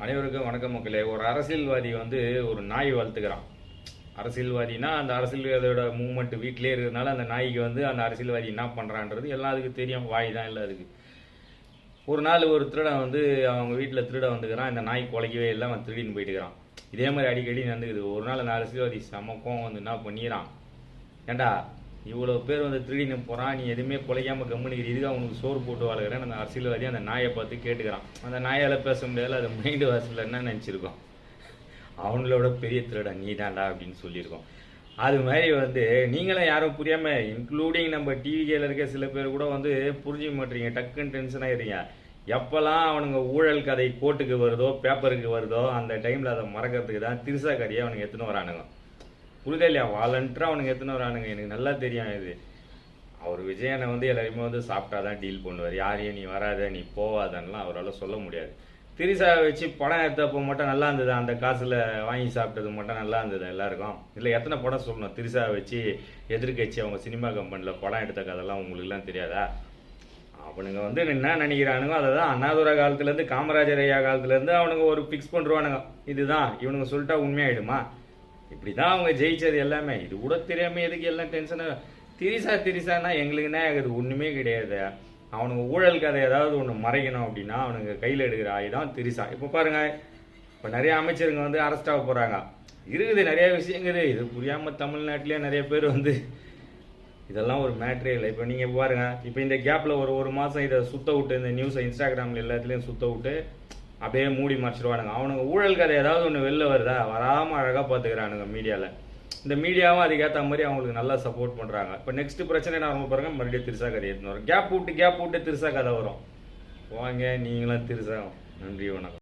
அனைவருக்கும் வணக்கம் மக்களே. ஒரு அரசியல்வாதி ஒரு நாய் வளர்த்துக்கிறான். அரசியல்வாதினா அந்த அரசியல்வாதியோட மூவ்மெண்ட் வீட்டிலே இருக்கிறதுனால அந்த நாய்க்கு அந்த அரசியல்வாதி என்ன பண்ணுறான்றது எல்லாம் அதுக்கு தெரியும். வாய் தான் இல்லை அதுக்கு. ஒரு நாள் ஒரு திருடன் அவங்க வீட்டில் திருட வந்துக்கிறான். இந்த நாய் குலைக்கவே இல்லை, அவன் திருடின்னு போயிட்டுக்கிறான். இதே மாதிரி அடிக்கடி நடந்துக்குது. ஒரு நாள் அந்த அரசியல்வாதி சமக்கம் என்ன பண்ணிக்கிறான், ஏண்டா இவ்வளோ பேர் திருடின்னு போகிறான், நீ எதுவுமே குலைக்காமல் கம்முனிக்கிற, இதுக்கு அவனுக்கு சோறு போட்டு வாழ்கிறேன். அந்த அரசியல்வாதி அந்த நாயை பார்த்து கேட்டுக்கிறான். அந்த நாயால் பேச முடியாது. அது மைண்டு வாசலில் என்ன நினச்சிருக்கோம், அவங்களோட பெரிய திருடன் நீ தாண்டா அப்படின்னு சொல்லியிருக்கோம். அது மாதிரி நீங்களும் யாரும் புரியாமல், இன்க்ளூடிங் நம்ம டிவிக்கையில் இருக்க சில பேர் கூட புரிஞ்சிக்க மாட்டீங்க. டக்குன்னு டென்ஷன் ஆகிடுறீங்க. எப்போல்லாம் அவனுங்க ஊழல் கதை கோர்ட்டுக்கு வருதோ பேப்பருக்கு வருதோ அந்த டைமில் அதை மறக்கிறதுக்கு தான் திருசா கதையை அவனுங்க எடுத்துன்னு வரானுங்க. புரிதா இல்லையா? வாலண்டராக அவனுங்க எடுத்துன்னு வரானுங்க. எனக்கு நல்லா தெரியும் இது. அவர் விஜயனை எல்லாருமே சாப்பிட்டாதான் டீல் பண்ணுவார். யாரையும் நீ வராத நீ போவாதன்னெலாம் அவரால் சொல்ல முடியாது. திரிசா வச்சு படம் எடுத்தப்போ மட்டும் நல்லா இருந்தது. அந்த காசில் வாங்கி சாப்பிட்டது மட்டும் நல்லா இருந்தது எல்லாருக்கும். இல்லை எத்தனை படம் சொல்லணும் திரிசா வச்சு எதிர்கட்சி அவங்க சினிமா கம்பெனியில் படம் எடுத்த கதெல்லாம் உங்களுக்குலாம் தெரியாதா? அவனுங்க என்ன நினைக்கிறானுங்க அதை தான் அண்ணாதுரை காலத்துலேருந்து காமராஜர் ஐயா காலத்துலேருந்து அவனுங்க ஒரு ஃபிக்ஸ் பண்ணுறானுங்க. இதுதான் இவனுங்க சொல்லிட்டா உண்மையாயிடுமா? இப்படி தான் அவங்க ஜெயிச்சது எல்லாமே. இது கூட தெரியாமல் எதுக்கு எல்லாம் டென்ஷனாக? திரிசானா எங்களுக்குன்னா அது ஒன்றுமே கிடையாது. அவனுங்க ஊழல் கதை ஏதாவது ஒன்று மறைக்கணும் அப்படின்னா அவனுங்க கையில் எடுக்கிற ஆயுதான் திரிசா. இப்போ பாருங்க, இப்போ நிறைய அமைச்சருங்க அரெஸ்ட் ஆக போகிறாங்க. இருக்குது நிறைய விஷயங்குது. இது புரியாமல் தமிழ்நாட்டிலே நிறைய பேர் இதெல்லாம் ஒரு மேட்ரே இல்லை. இப்போ நீங்கள் பாருங்க, இப்போ இந்த கேப்பில் ஒரு மாதம் இதை சுத்த விட்டு இந்த நியூஸை இன்ஸ்டாகிராமில் எல்லாத்துலேயும் சுத்த விட்டு அப்படியே மூடி மறைச்சிடுவானுங்க. அவனுங்க ஊழல் கதை ஏதாவது ஒன்று வெளில வருதா, வராமல் அழகாக பார்த்துக்கிறானுங்க மீடியாவில். இந்த மீடியாவும் அதுக்கேற்ற மாதிரி அவங்களுக்கு நல்லா சப்போர்ட் பண்ணுறாங்க. இப்போ நெக்ஸ்ட் பிரச்சனை என்ன வரும் பாருங்க, மறுபடியும் திருசா கதை எடுத்துன்னு வரும். கேப் விட்டு திருசா கதை வரும். வாங்க நீங்களும் திருசா. நன்றி, வணக்கம்.